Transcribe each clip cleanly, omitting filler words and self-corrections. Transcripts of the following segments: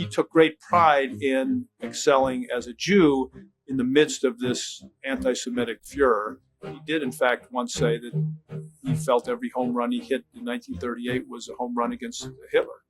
he took great pride in excelling as a Jew in the midst of this anti-Semitic furor. He did, in fact, once say that he felt every home run he hit in 1938 was a home run against Hitler.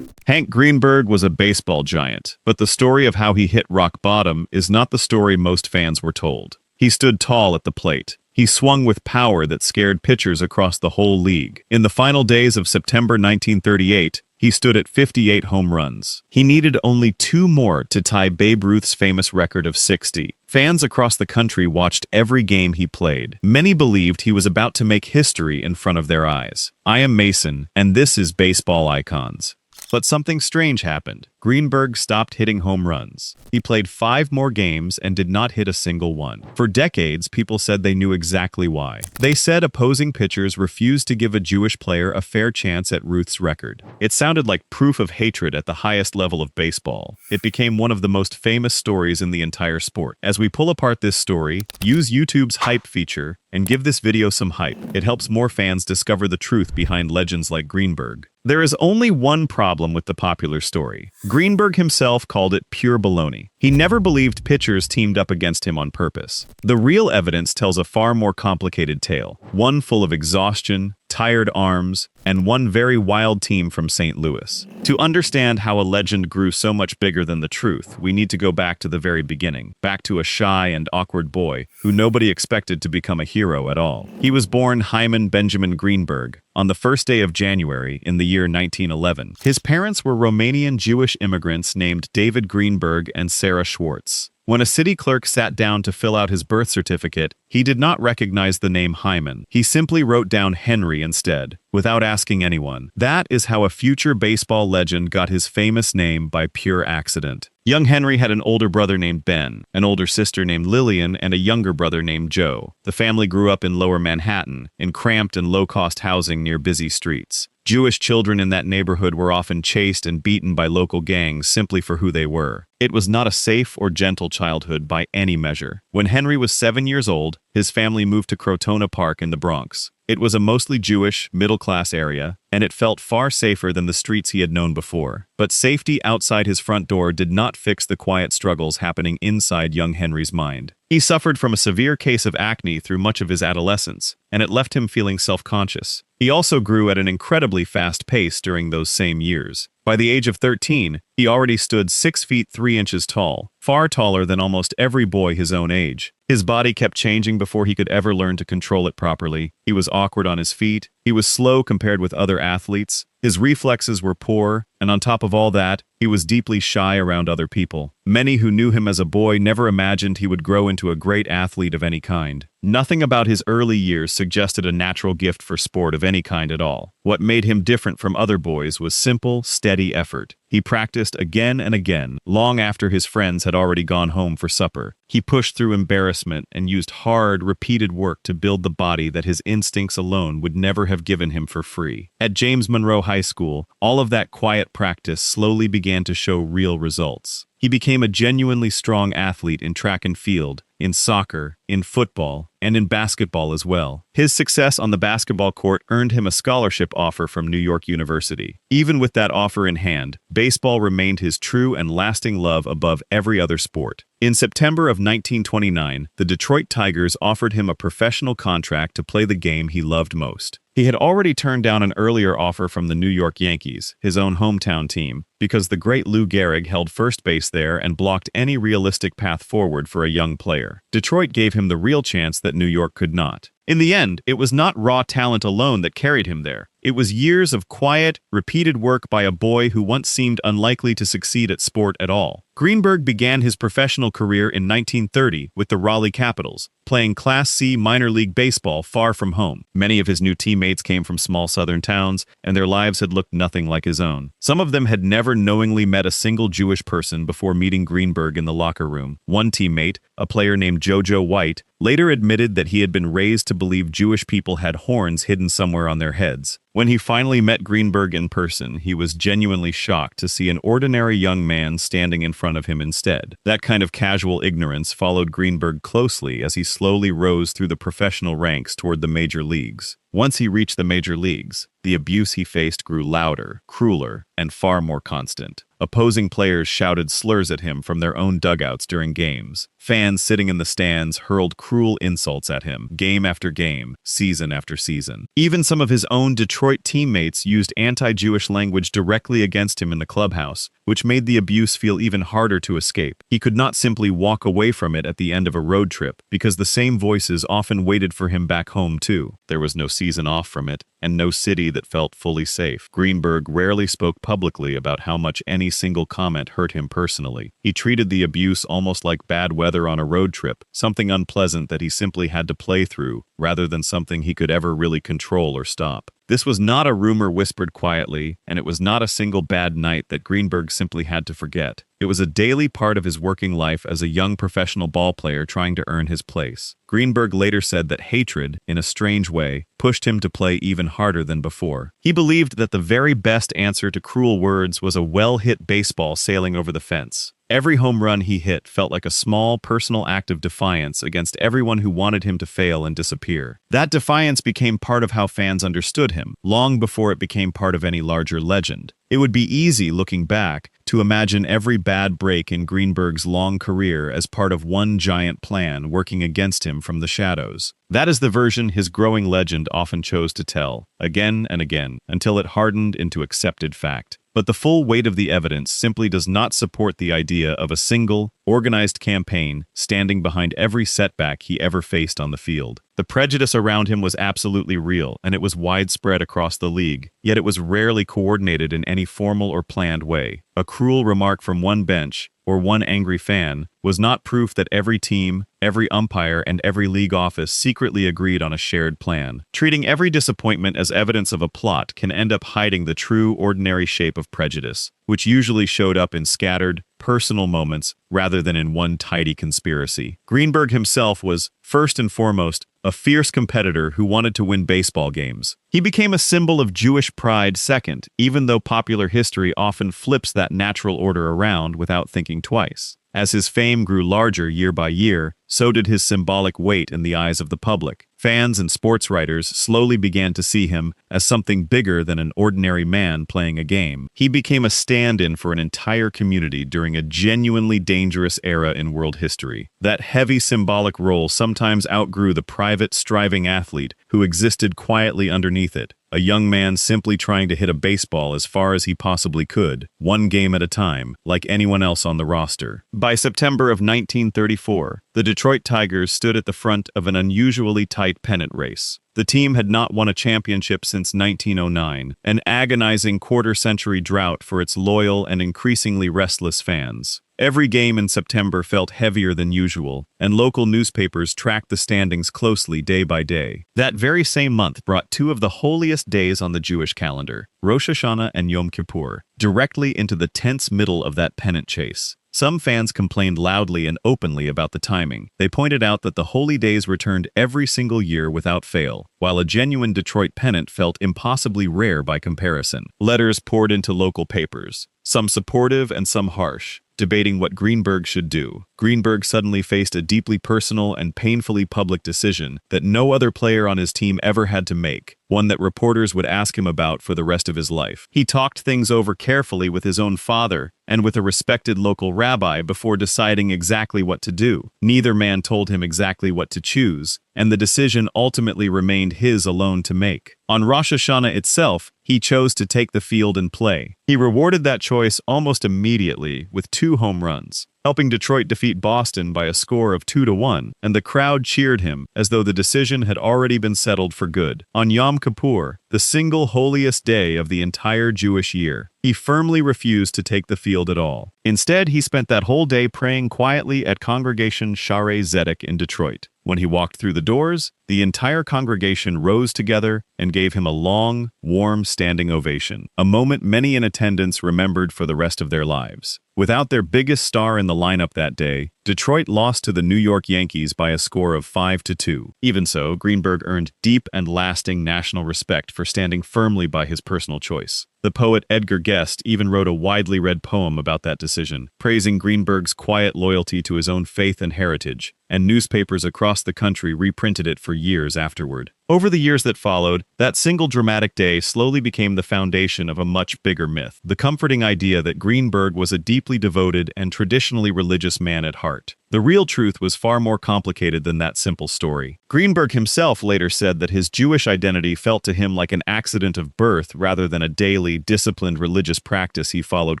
Hank Greenberg was a baseball giant, but the story of how he hit rock bottom is not the story most fans were told. He stood tall at the plate. He swung with power that scared pitchers across the whole league. In the final days of September 1938, he stood at 58 home runs. He needed only 2 more to tie Babe Ruth's famous record of 60. Fans across the country watched every game he played. Many believed he was about to make history in front of their eyes. I am Mason, and this is Baseball Icons. But something strange happened. Greenberg stopped hitting home runs. He played 5 more games and did not hit a single one. For decades, people said they knew exactly why. They said opposing pitchers refused to give a Jewish player a fair chance at Ruth's record. It sounded like proof of hatred at the highest level of baseball. It became one of the most famous stories in the entire sport. As we pull apart this story, use YouTube's hype feature and give this video some hype. It helps more fans discover the truth behind legends like Greenberg. There is only one problem with the popular story. Greenberg himself called it pure baloney. He never believed pitchers teamed up against him on purpose. The real evidence tells a far more complicated tale, one full of exhaustion, tired arms, and one very wild team from St. Louis. To understand how a legend grew so much bigger than the truth, we need to go back to the very beginning, back to a shy and awkward boy who nobody expected to become a hero at all. He was born Hyman Benjamin Greenberg on the first day of January in the year 1911. His parents were Romanian Jewish immigrants named David Greenberg and Sarah Schwartz. When a city clerk sat down to fill out his birth certificate, he did not recognize the name Hyman. He simply wrote down Henry instead, without asking anyone. That is how a future baseball legend got his famous name by pure accident. Young Henry had an older brother named Ben, an older sister named Lillian, and a younger brother named Joe. The family grew up in Lower Manhattan, in cramped and low-cost housing near busy streets. Jewish children in that neighborhood were often chased and beaten by local gangs simply for who they were. It was not a safe or gentle childhood by any measure. When Henry was 7 years old, his family moved to Crotona Park in the Bronx. It was a mostly Jewish, middle-class area, and it felt far safer than the streets he had known before. But safety outside his front door did not fix the quiet struggles happening inside young Henry's mind. He suffered from a severe case of acne through much of his adolescence, and it left him feeling self-conscious. He also grew at an incredibly fast pace during those same years. By the age of 13, he already stood 6 feet 3 inches tall, far taller than almost every boy his own age. His body kept changing before he could ever learn to control it properly. He was awkward on his feet. He was slow compared with other athletes. His reflexes were poor, and on top of all that, he was deeply shy around other people. Many who knew him as a boy never imagined he would grow into a great athlete of any kind. Nothing about his early years suggested a natural gift for sport of any kind at all. What made him different from other boys was simple, steady effort. He practiced again and again, long after his friends had already gone home for supper. He pushed through embarrassment and used hard, repeated work to build the body that his instincts alone would never have given him for free. At James Monroe High School, all of that quiet practice slowly began to show real results. He became a genuinely strong athlete in track and field, in soccer, in football, and in basketball as well. His success on the basketball court earned him a scholarship offer from New York University. Even with that offer in hand, baseball remained his true and lasting love above every other sport. In September of 1929, the Detroit Tigers offered him a professional contract to play the game he loved most. He had already turned down an earlier offer from the New York Yankees, his own hometown team, because the great Lou Gehrig held first base there and blocked any realistic path forward for a young player. Detroit gave him the real chance that New York could not. In the end, it was not raw talent alone that carried him there. It was years of quiet, repeated work by a boy who once seemed unlikely to succeed at sport at all. Greenberg began his professional career in 1930 with the Raleigh Capitals, playing Class C minor league baseball far from home. Many of his new teammates came from small southern towns, and their lives had looked nothing like his own. Some of them had never knowingly met a single Jewish person before meeting Greenberg in the locker room. One teammate, a player named JoJo White, later admitted that he had been raised to believe Jewish people had horns hidden somewhere on their heads. When he finally met Greenberg in person, he was genuinely shocked to see an ordinary young man standing in front of him instead. That kind of casual ignorance followed Greenberg closely as he slowly rose through the professional ranks toward the major leagues. Once he reached the major leagues, the abuse he faced grew louder, crueler, and far more constant. Opposing players shouted slurs at him from their own dugouts during games. Fans sitting in the stands hurled cruel insults at him, game after game, season after season. Even some of his own Detroit teammates used anti-Jewish language directly against him in the clubhouse, which made the abuse feel even harder to escape. He could not simply walk away from it at the end of a road trip, because the same voices often waited for him back home too. There was no season off from it, and no city that felt fully safe. Greenberg rarely spoke publicly about how much any single comment hurt him personally. He treated the abuse almost like bad weather on a road trip, something unpleasant that he simply had to play through, rather than something he could ever really control or stop. This was not a rumor whispered quietly, and it was not a single bad night that Greenberg simply had to forget. It was a daily part of his working life as a young professional ballplayer trying to earn his place. Greenberg later said that hatred, in a strange way, pushed him to play even harder than before. He believed that the very best answer to cruel words was a well-hit baseball sailing over the fence. Every home run he hit felt like a small personal act of defiance against everyone who wanted him to fail and disappear. That defiance became part of how fans understood him, long before it became part of any larger legend. It would be easy, looking back, to imagine every bad break in Greenberg's long career as part of one giant plan working against him from the shadows. That is the version his growing legend often chose to tell, again and again, until it hardened into accepted fact. But the full weight of the evidence simply does not support the idea of a single, organized campaign standing behind every setback he ever faced on the field. The prejudice around him was absolutely real, and it was widespread across the league, yet it was rarely coordinated in any formal or planned way. A cruel remark from one bench, or one angry fan, was not proof that every team, every umpire, and every league office secretly agreed on a shared plan. Treating every disappointment as evidence of a plot can end up hiding the true, ordinary shape of prejudice, which usually showed up in scattered, personal moments rather than in one tidy conspiracy. Greenberg himself was, first and foremost, a fierce competitor who wanted to win baseball games. He became a symbol of Jewish pride second, even though popular history often flips that natural order around without thinking twice. As his fame grew larger year by year, so did his symbolic weight in the eyes of the public. Fans and sports writers slowly began to see him as something bigger than an ordinary man playing a game. He became a stand-in for an entire community during a genuinely dangerous era in world history. That heavy symbolic role sometimes outgrew the private, striving athlete who existed quietly underneath it. A young man simply trying to hit a baseball as far as he possibly could, one game at a time, like anyone else on the roster. By September of 1934, the Detroit Tigers stood at the front of an unusually tight pennant race. The team had not won a championship since 1909, an agonizing quarter-century drought for its loyal and increasingly restless fans. Every game in September felt heavier than usual, and local newspapers tracked the standings closely day by day. That very same month brought two of the holiest days on the Jewish calendar, Rosh Hashanah and Yom Kippur, directly into the tense middle of that pennant chase. Some fans complained loudly and openly about the timing. They pointed out that the holy days returned every single year without fail, while a genuine Detroit pennant felt impossibly rare by comparison. Letters poured into local papers, some supportive and some harsh, debating what Greenberg should do. Greenberg suddenly faced a deeply personal and painfully public decision that no other player on his team ever had to make, one that reporters would ask him about for the rest of his life. He talked things over carefully with his own father and with a respected local rabbi before deciding exactly what to do. Neither man told him exactly what to choose, and the decision ultimately remained his alone to make. On Rosh Hashanah itself, he chose to take the field and play. He rewarded that choice almost immediately with 2 home runs, helping Detroit defeat Boston by a score of 2-1, and the crowd cheered him as though the decision had already been settled for good. On Yom Kippur, the single holiest day of the entire Jewish year, he firmly refused to take the field at all. Instead, he spent that whole day praying quietly at Congregation Shaarei Zedek in Detroit. When he walked through the doors, the entire congregation rose together and gave him a long, warm standing ovation, a moment many in attendance remembered for the rest of their lives. Without their biggest star in the lineup that day, Detroit lost to the New York Yankees by a score of 5-2. Even so, Greenberg earned deep and lasting national respect for standing firmly by his personal choice. The poet Edgar Guest even wrote a widely read poem about that decision, praising Greenberg's quiet loyalty to his own faith and heritage, and newspapers across the country reprinted it for years afterward. Over the years that followed, that single dramatic day slowly became the foundation of a much bigger myth, the comforting idea that Greenberg was a deeply devoted and traditionally religious man at heart. The real truth was far more complicated than that simple story. Greenberg himself later said that his Jewish identity felt to him like an accident of birth rather than a daily, disciplined religious practice he followed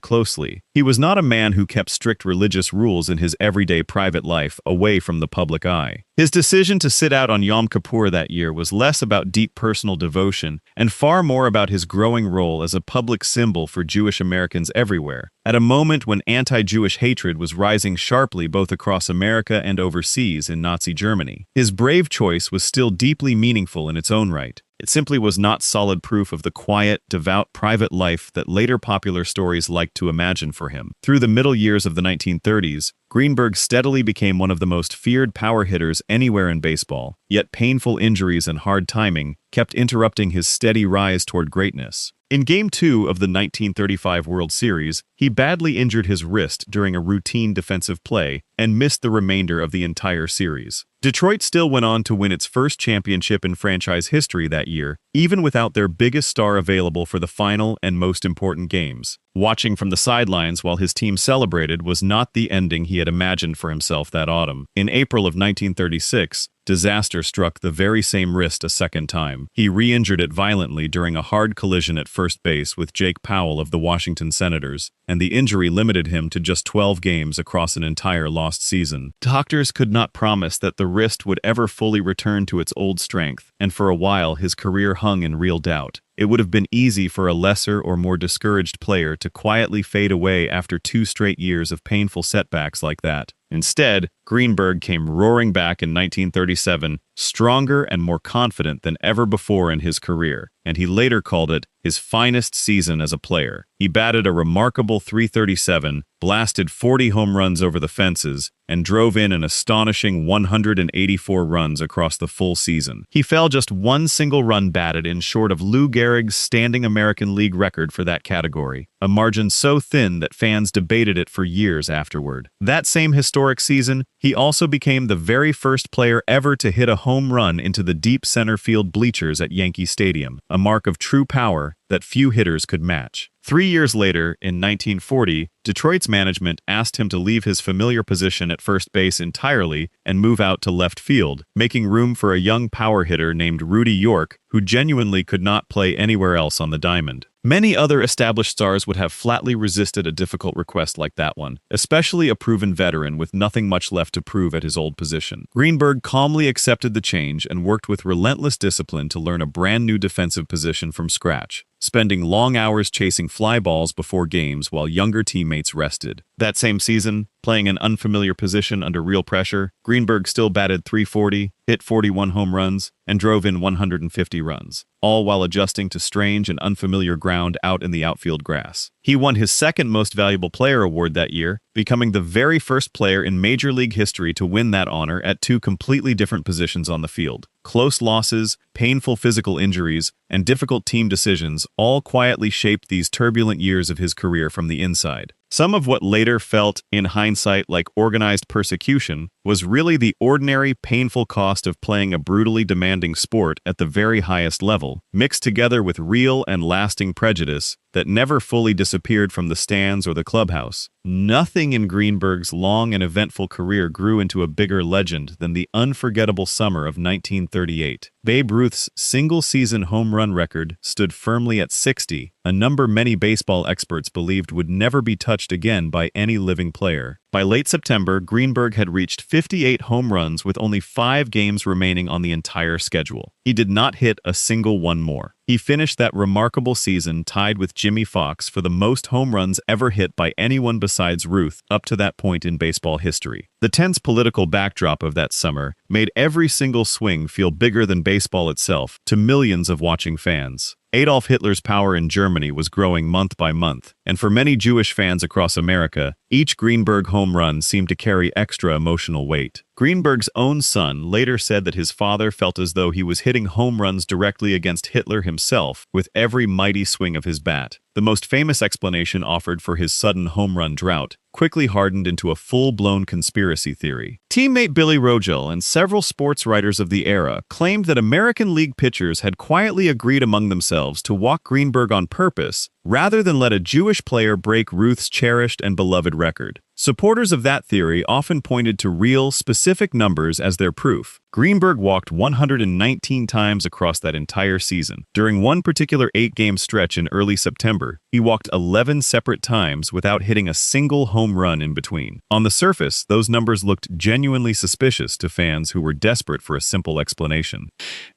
closely. He was not a man who kept strict religious rules in his everyday private life away from the public eye. His decision to sit out on Yom Kippur that year was less about deep personal devotion and far more about his growing role as a public symbol for Jewish Americans everywhere, at a moment when anti-Jewish hatred was rising sharply both across America and overseas in Nazi Germany. His brave choice was still deeply meaningful in its own right. It simply was not solid proof of the quiet, devout private life that later popular stories liked to imagine for him. Through the middle years of the 1930s, Greenberg steadily became one of the most feared power hitters anywhere in baseball, yet painful injuries and hard timing kept interrupting his steady rise toward greatness. In Game 2 of the 1935 World Series, he badly injured his wrist during a routine defensive play and missed the remainder of the entire series. Detroit still went on to win its first championship in franchise history that year, even without their biggest star available for the final and most important games. Watching from the sidelines while his team celebrated was not the ending he had imagined for himself that autumn. In April of 1936, disaster struck the very same wrist a second time. He re-injured it violently during a hard collision at first base with Jake Powell of the Washington Senators, and the injury limited him to just 12 games across an entire lost season. Doctors could not promise that the wrist would ever fully return to its old strength, and for a while his career hung in real doubt. It would have been easy for a lesser or more discouraged player to quietly fade away after 2 straight years of painful setbacks like that. Instead, Greenberg came roaring back in 1937, stronger and more confident than ever before in his career, and he later called it his finest season as a player. He batted a remarkable .337, blasted 40 home runs over the fences, and drove in an astonishing 184 runs across the full season. He fell just one single run batted in short of Lou Gehrig's standing American League record for that category, a margin so thin that fans debated it for years afterward. That same historic season, he also became the very first player ever to hit a home run into the deep center field bleachers at Yankee Stadium, a mark of true power that few hitters could match. 3 years later, in 1940, Detroit's management asked him to leave his familiar position at first base entirely and move out to left field, making room for a young power hitter named Rudy York, who genuinely could not play anywhere else on the diamond. Many other established stars would have flatly resisted a difficult request like that one, especially a proven veteran with nothing much left to prove at his old position. Greenberg calmly accepted the change and worked with relentless discipline to learn a brand new defensive position from scratch, spending long hours chasing fly balls before games while younger teammates rested. That same season, playing an unfamiliar position under real pressure, Greenberg still batted .340, hit 41 home runs, and drove in 150 runs, all while adjusting to strange and unfamiliar ground out in the outfield grass. He won his second Most Valuable Player award that year, becoming the very first player in Major League history to win that honor at 2 completely different positions on the field. Close losses, painful physical injuries, and difficult team decisions all quietly shaped these turbulent years of his career from the inside. Some of what later felt, in hindsight, like organized persecution was really the ordinary, painful cost of playing a brutally demanding sport at the very highest level, mixed together with real and lasting prejudice that never fully disappeared from the stands or the clubhouse. Nothing in Greenberg's long and eventful career grew into a bigger legend than the unforgettable summer of 1938. Babe Ruth's single-season home run record stood firmly at 60, a number many baseball experts believed would never be touched again by any living player. By late September, Greenberg had reached 58 home runs with only 5 games remaining on the entire schedule. He did not hit a single one more. He finished that remarkable season tied with Jimmy Fox for the most home runs ever hit by anyone besides Ruth up to that point in baseball history. The tense political backdrop of that summer made every single swing feel bigger than baseball itself to millions of watching fans. Adolf Hitler's power in Germany was growing month by month, and for many Jewish fans across America, each Greenberg home run seemed to carry extra emotional weight. Greenberg's own son later said that his father felt as though he was hitting home runs directly against Hitler himself with every mighty swing of his bat. The most famous explanation offered for his sudden home run drought quickly hardened into a full-blown conspiracy theory. Teammate Billy Rogel and several sports writers of the era claimed that American League pitchers had quietly agreed among themselves to walk Greenberg on purpose rather than let a Jewish player break Ruth's cherished and beloved record. Supporters of that theory often pointed to real, specific numbers as their proof. Greenberg walked 119 times across that entire season. During one particular 8-game stretch in early September, he walked 11 separate times without hitting a single home run in between. On the surface, those numbers looked genuinely suspicious to fans who were desperate for a simple explanation.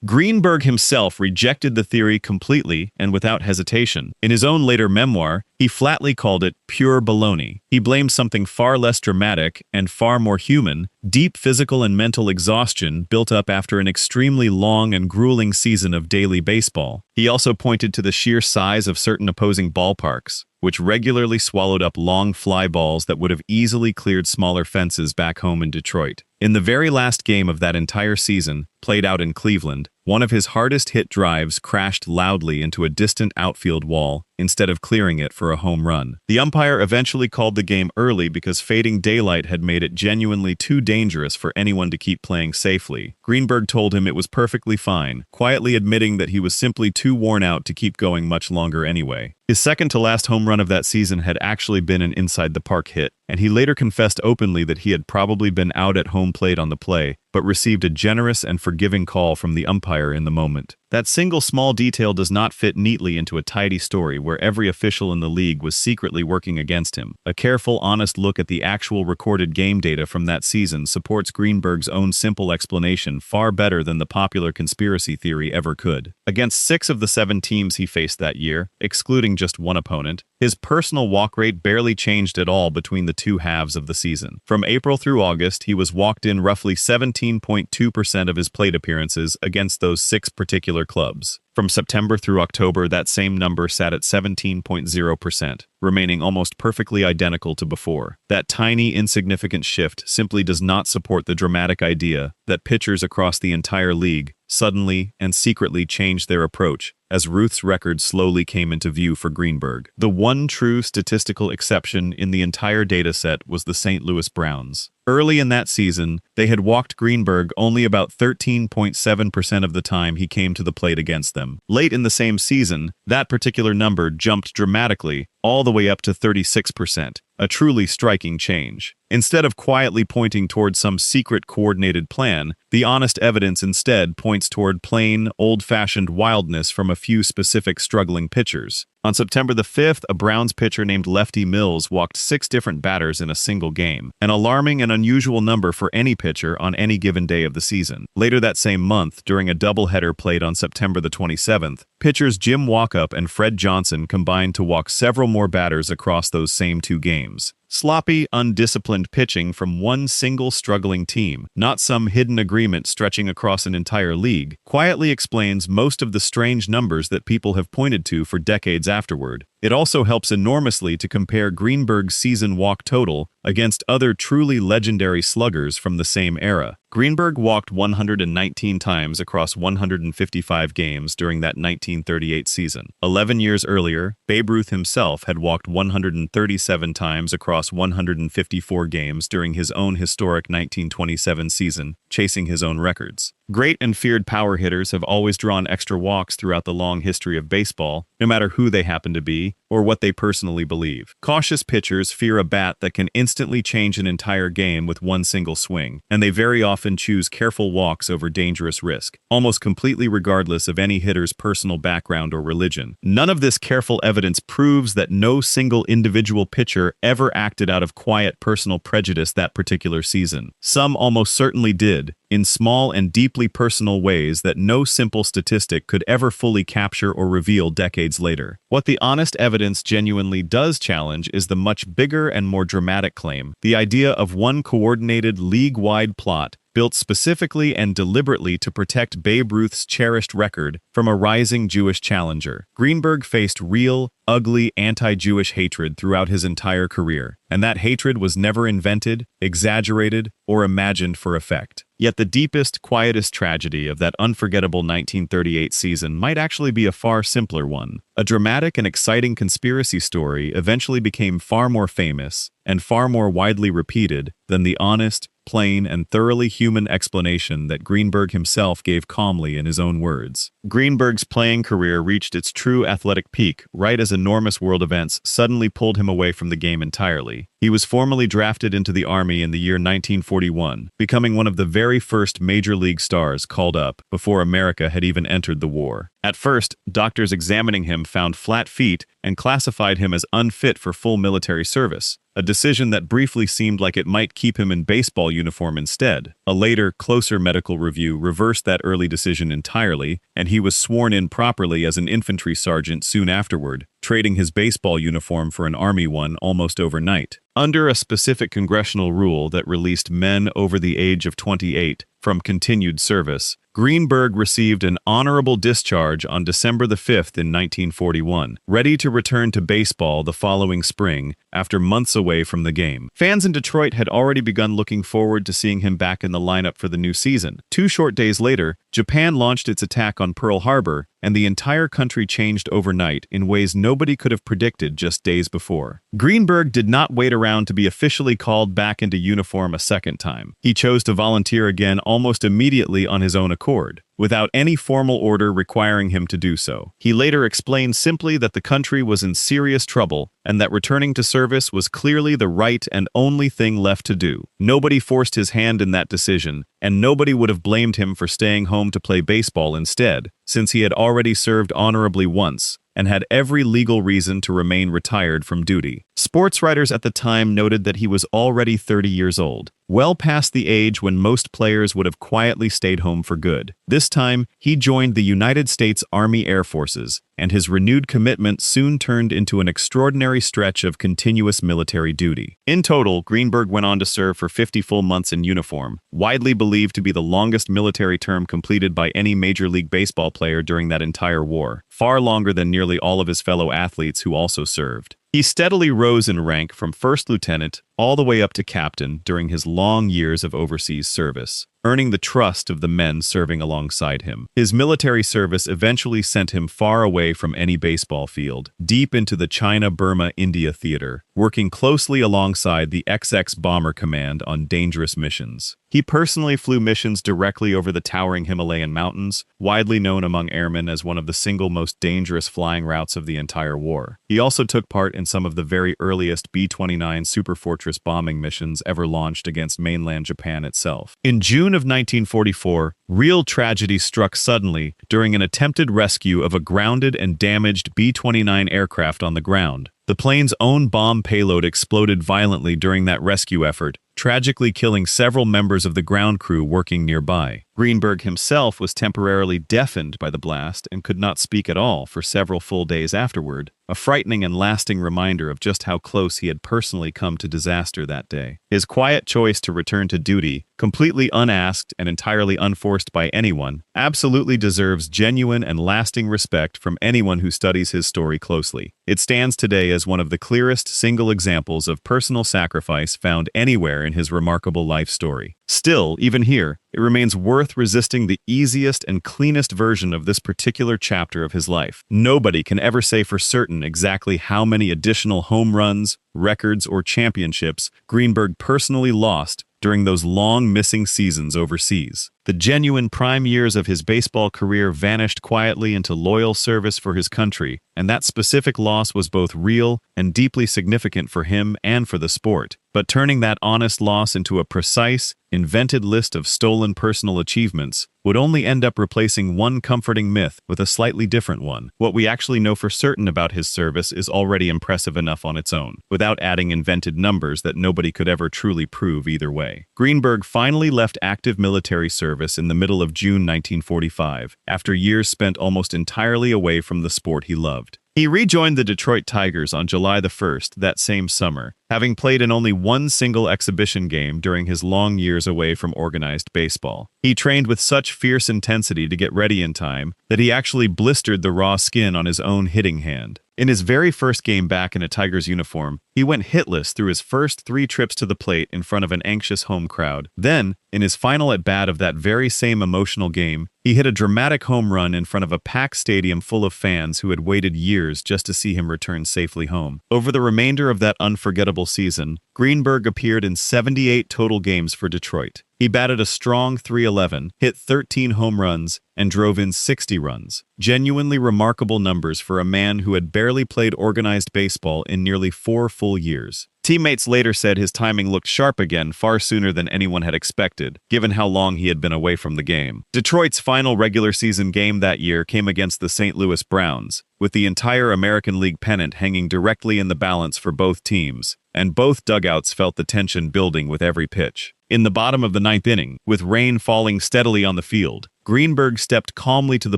Greenberg himself rejected the theory completely and without hesitation. In his own later memoir, he flatly called it pure baloney. He blamed something far less dramatic and far more human, deep physical and mental exhaustion built up after an extremely long and grueling season of daily baseball. He also pointed to the sheer size of certain opposing ballparks, which regularly swallowed up long fly balls that would have easily cleared smaller fences back home in Detroit. In the very last game of that entire season, played out in Cleveland, one of his hardest hit drives crashed loudly into a distant outfield wall instead of clearing it for a home run. The umpire eventually called the game early because fading daylight had made it genuinely too dangerous for anyone to keep playing safely. Greenberg told him it was perfectly fine, quietly admitting that he was simply too worn out to keep going much longer anyway. His second-to-last home run of that season had actually been an inside-the-park hit, and he later confessed openly that he had probably been out at home plate on the play, but received a generous and forgiving call from the umpire in the moment. That single small detail does not fit neatly into a tidy story where every official in the league was secretly working against him. A careful, honest look at the actual recorded game data from that season supports Greenberg's own simple explanation far better than the popular conspiracy theory ever could. Against 6 of the 7 teams he faced that year, excluding just one opponent, his personal walk rate barely changed at all between the two halves of the season. From April through August, he was walked in roughly 17.2% of his plate appearances against those 6 particular clubs. From September through October, that same number sat at 17.0%, remaining almost perfectly identical to before. That tiny, insignificant shift simply does not support the dramatic idea that pitchers across the entire league suddenly and secretly changed their approach as Ruth's record slowly came into view for Greenberg. The one true statistical exception in the entire dataset was the St. Louis Browns. Early in that season, they had walked Greenberg only about 13.7% of the time he came to the plate against them. Late in the same season, that particular number jumped dramatically, all the way up to 36%, a truly striking change. Instead of quietly pointing toward some secret coordinated plan, the honest evidence instead points toward plain, old-fashioned wildness from a few specific struggling pitchers. On September the 5th, a Browns pitcher named Lefty Mills walked 6 different batters in a single game, an alarming and unusual number for any pitcher on any given day of the season. Later that same month, during a doubleheader played on September the 27th, pitchers Jim Walkup and Fred Johnson combined to walk several more batters across those same 2 games. Sloppy, undisciplined pitching from one single struggling team, not some hidden agreement stretching across an entire league, quietly explains most of the strange numbers that people have pointed to for decades afterward. It also helps enormously to compare Greenberg's season walk total against other truly legendary sluggers from the same era. Greenberg walked 119 times across 155 games during that 1938 season. 11 years earlier, Babe Ruth himself had walked 137 times across 154 games during his own historic 1927 season, chasing his own records. Great and feared power hitters have always drawn extra walks throughout the long history of baseball, no matter who they happen to be or what they personally believe. Cautious pitchers fear a bat that can instantly change an entire game with one single swing, and they very often choose careful walks over dangerous risk, almost completely regardless of any hitter's personal background or religion. None of this careful evidence proves that no single individual pitcher ever acted out of quiet personal prejudice that particular season. Some almost certainly did, in small and deeply personal ways that no simple statistic could ever fully capture or reveal decades later. What the honest evidence genuinely does challenge is the much bigger and more dramatic claim, the idea of one coordinated league-wide plot built specifically and deliberately to protect Babe Ruth's cherished record from a rising Jewish challenger. Greenberg faced real, ugly anti-Jewish hatred throughout his entire career, and that hatred was never invented, exaggerated, or imagined for effect. Yet the deepest, quietest tragedy of that unforgettable 1938 season might actually be a far simpler one. A dramatic and exciting conspiracy story eventually became far more famous and far more widely repeated than the honest, plain, and thoroughly human explanation that Greenberg himself gave calmly in his own words. Greenberg's playing career reached its true athletic peak right as enormous world events suddenly pulled him away from the game entirely. He was formally drafted into the Army in the year 1941, becoming one of the very first major league stars called up before America had even entered the war. At first, doctors examining him found flat feet and classified him as unfit for full military service, a decision that briefly seemed like it might keep him in baseball uniform instead. A later, closer medical review reversed that early decision entirely, and he was sworn in properly as an infantry sergeant soon afterward, trading his baseball uniform for an Army one almost overnight. Under a specific congressional rule that released men over the age of 28 from continued service, Greenberg received an honorable discharge on December the 5th in 1941, ready to return to baseball the following spring after months away from the game. Fans in Detroit had already begun looking forward to seeing him back in the lineup for the new season. 2 short days later, Japan launched its attack on Pearl Harbor, and the entire country changed overnight in ways nobody could have predicted just days before. Greenberg did not wait around to be officially called back into uniform a second time. He chose to volunteer again almost immediately on his own accord, without any formal order requiring him to do so. He later explained simply that the country was in serious trouble and that returning to service was clearly the right and only thing left to do. Nobody forced his hand in that decision, and nobody would have blamed him for staying home to play baseball instead, since he had already served honorably once and had every legal reason to remain retired from duty. Sports writers at the time noted that he was already 30 years old, well past the age when most players would have quietly stayed home for good. This time, he joined the United States Army Air Forces, and his renewed commitment soon turned into an extraordinary stretch of continuous military duty. In total, Greenberg went on to serve for 50 full months in uniform, widely believed to be the longest military term completed by any Major League Baseball player during that entire war, far longer than nearly all of his fellow athletes who also served. He steadily rose in rank from first lieutenant all the way up to captain during his long years of overseas service, earning the trust of the men serving alongside him. His military service eventually sent him far away from any baseball field, deep into the China-Burma-India theater, working closely alongside the XX Bomber Command on dangerous missions. He personally flew missions directly over the towering Himalayan mountains, widely known among airmen as one of the single most dangerous flying routes of the entire war. He also took part in some of the very earliest B-29 Superfortress bombing missions ever launched against mainland Japan itself. In June of 1944, real tragedy struck suddenly during an attempted rescue of a grounded and damaged B-29 aircraft on the ground. The plane's own bomb payload exploded violently during that rescue effort, tragically killing several members of the ground crew working nearby. Greenberg himself was temporarily deafened by the blast and could not speak at all for several full days afterward, a frightening and lasting reminder of just how close he had personally come to disaster that day. His quiet choice to return to duty, completely unasked and entirely unforced by anyone, absolutely deserves genuine and lasting respect from anyone who studies his story closely. It stands today as one of the clearest single examples of personal sacrifice found anywhere in his remarkable life story. Still, even here, it remains worth resisting the easiest and cleanest version of this particular chapter of his life. Nobody can ever say for certain exactly how many additional home runs, records, or championships Greenberg personally lost during those long missing seasons overseas. The genuine prime years of his baseball career vanished quietly into loyal service for his country, and that specific loss was both real and deeply significant for him and for the sport. But turning that honest loss into a precise, invented list of stolen personal achievements would only end up replacing one comforting myth with a slightly different one. What we actually know for certain about his service is already impressive enough on its own, without adding invented numbers that nobody could ever truly prove either way. Greenberg finally left active military service in the middle of June 1945, after years spent almost entirely away from the sport he loved. He rejoined the Detroit Tigers on July the 1st that same summer, having played in only one single exhibition game during his long years away from organized baseball. He trained with such fierce intensity to get ready in time that he actually blistered the raw skin on his own hitting hand. In his very first game back in a Tigers uniform, he went hitless through his first 3 trips to the plate in front of an anxious home crowd. Then, in his final at-bat of that very same emotional game, he hit a dramatic home run in front of a packed stadium full of fans who had waited years just to see him return safely home. Over the remainder of that unforgettable season, Greenberg appeared in 78 total games for Detroit. He batted a strong .311, hit 13 home runs, and drove in 60 runs. Genuinely remarkable numbers for a man who had barely played organized baseball in nearly 4 full years. Teammates later said his timing looked sharp again far sooner than anyone had expected, given how long he had been away from the game. Detroit's final regular season game that year came against the St. Louis Browns, with the entire American League pennant hanging directly in the balance for both teams, and both dugouts felt the tension building with every pitch. In the bottom of the 9th inning, with rain falling steadily on the field, Greenberg stepped calmly to the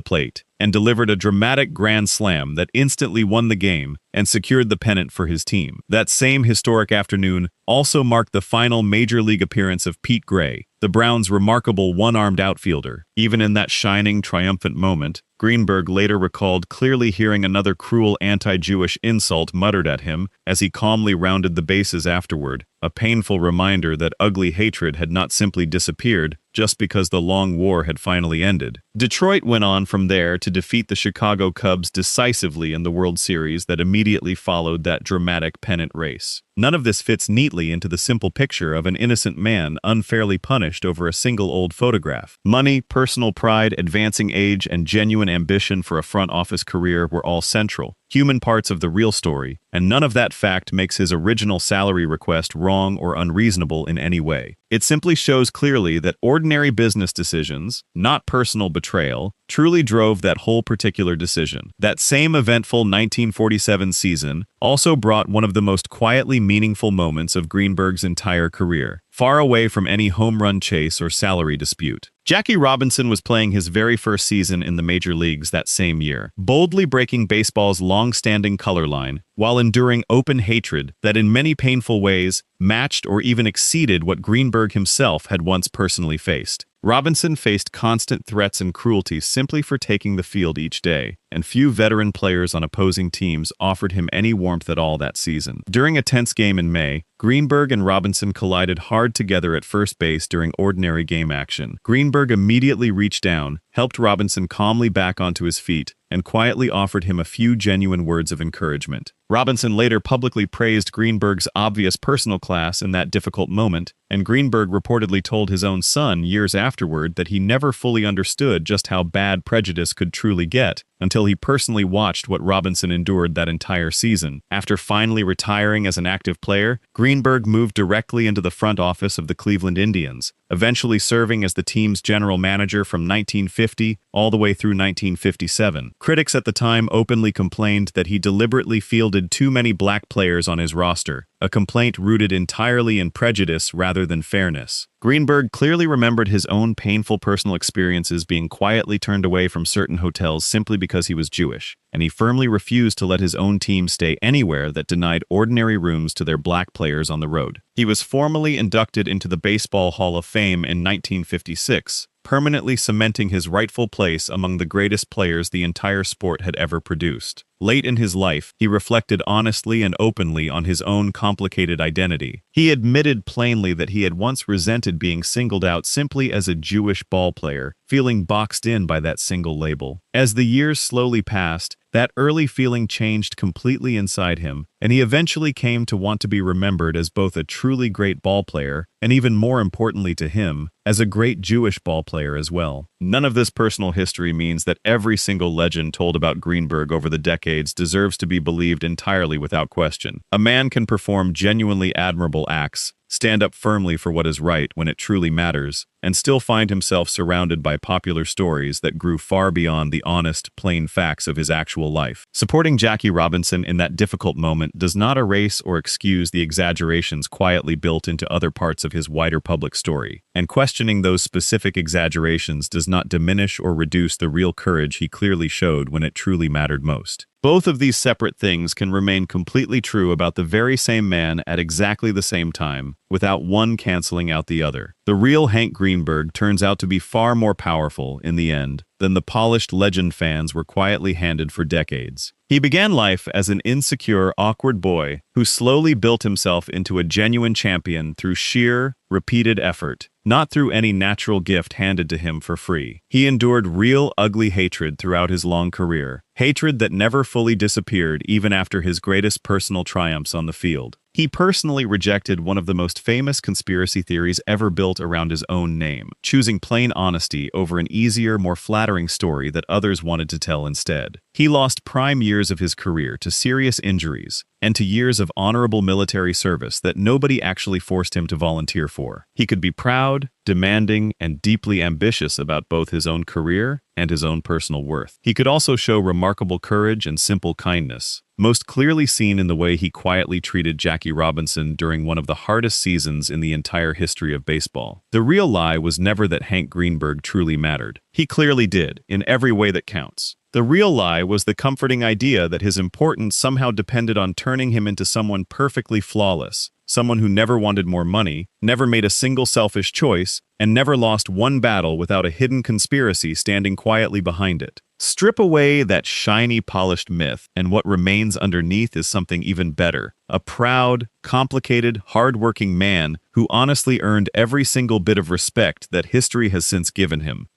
plate and delivered a dramatic grand slam that instantly won the game and secured the pennant for his team. That same historic afternoon also marked the final major league appearance of Pete Gray, the Browns' remarkable one-armed outfielder. Even in that shining, triumphant moment, Greenberg later recalled clearly hearing another cruel anti-Jewish insult muttered at him as he calmly rounded the bases afterward, a painful reminder that ugly hatred had not simply disappeared just because the long war had finally ended. Detroit went on from there to defeat the Chicago Cubs decisively in the World Series that immediately followed that dramatic pennant race. None of this fits neatly into the simple picture of an innocent man unfairly punished over a single old photograph. Money, personal pride, advancing age, and genuine ambition for a front office career were all central, human parts of the real story, and none of that fact makes his original salary request wrong or unreasonable in any way. It simply shows clearly that ordinary business decisions, not personal betrayal, truly drove that whole particular decision. That same eventful 1947 season also brought one of the most quietly meaningful moments of Greenberg's entire career, far away from any home run chase or salary dispute. Jackie Robinson was playing his very first season in the major leagues that same year, boldly breaking baseball's long-standing color line while enduring open hatred that in many painful ways matched or even exceeded what Greenberg himself had once personally faced. Robinson faced constant threats and cruelty simply for taking the field each day, and few veteran players on opposing teams offered him any warmth at all that season. During a tense game in May, Greenberg and Robinson collided hard together at first base during ordinary game action. Greenberg immediately reached down, helped Robinson calmly back onto his feet, and quietly offered him a few genuine words of encouragement. Robinson later publicly praised Greenberg's obvious personal class in that difficult moment, and Greenberg reportedly told his own son years afterward that he never fully understood just how bad prejudice could truly get until he personally watched what Robinson endured that entire season. After finally retiring as an active player, Greenberg moved directly into the front office of the Cleveland Indians, eventually serving as the team's general manager from 1950 all the way through 1957. Critics at the time openly complained that he deliberately fielded too many black players on his roster, a complaint rooted entirely in prejudice rather than fairness. Greenberg clearly remembered his own painful personal experiences being quietly turned away from certain hotels simply because he was Jewish, and he firmly refused to let his own team stay anywhere that denied ordinary rooms to their black players on the road. He was formally inducted into the Baseball Hall of Fame in 1956, permanently cementing his rightful place among the greatest players the entire sport had ever produced. Late in his life, he reflected honestly and openly on his own complicated identity. He admitted plainly that he had once resented being singled out simply as a Jewish ball player, feeling boxed in by that single label. As the years slowly passed, that early feeling changed completely inside him, and he eventually came to want to be remembered as both a truly great ball player, and even more importantly to him, as a great Jewish ball player as well. None of this personal history means that every single legend told about Greenberg over the decades deserves to be believed entirely without question. A man can perform genuinely admirable acts, stand up firmly for what is right when it truly matters, and still find himself surrounded by popular stories that grew far beyond the honest, plain facts of his actual life. Supporting Jackie Robinson in that difficult moment does not erase or excuse the exaggerations quietly built into other parts of his wider public story, and questioning those specific exaggerations does not diminish or reduce the real courage he clearly showed when it truly mattered most. Both of these separate things can remain completely true about the very same man at exactly the same time, without one canceling out the other. The real Hank Greenberg turns out to be far more powerful, in the end, than the polished legend fans were quietly handed for decades. He began life as an insecure, awkward boy who slowly built himself into a genuine champion through sheer, repeated effort, not through any natural gift handed to him for free. He endured real, ugly hatred throughout his long career, hatred that never fully disappeared even after his greatest personal triumphs on the field. He personally rejected one of the most famous conspiracy theories ever built around his own name, choosing plain honesty over an easier, more flattering story that others wanted to tell instead. He lost prime years of his career to serious injuries and to years of honorable military service that nobody actually forced him to volunteer for. He could be proud, demanding, and deeply ambitious about both his own career and his own personal worth. He could also show remarkable courage and simple kindness, most clearly seen in the way he quietly treated Jackie Robinson during one of the hardest seasons in the entire history of baseball. The real lie was never that Hank Greenberg truly mattered. He clearly did, in every way that counts. The real lie was the comforting idea that his importance somehow depended on turning him into someone perfectly flawless, someone who never wanted more money, never made a single selfish choice, and never lost one battle without a hidden conspiracy standing quietly behind it. Strip away that shiny, polished myth, and what remains underneath is something even better. A proud, complicated, hard-working man who honestly earned every single bit of respect that history has since given him.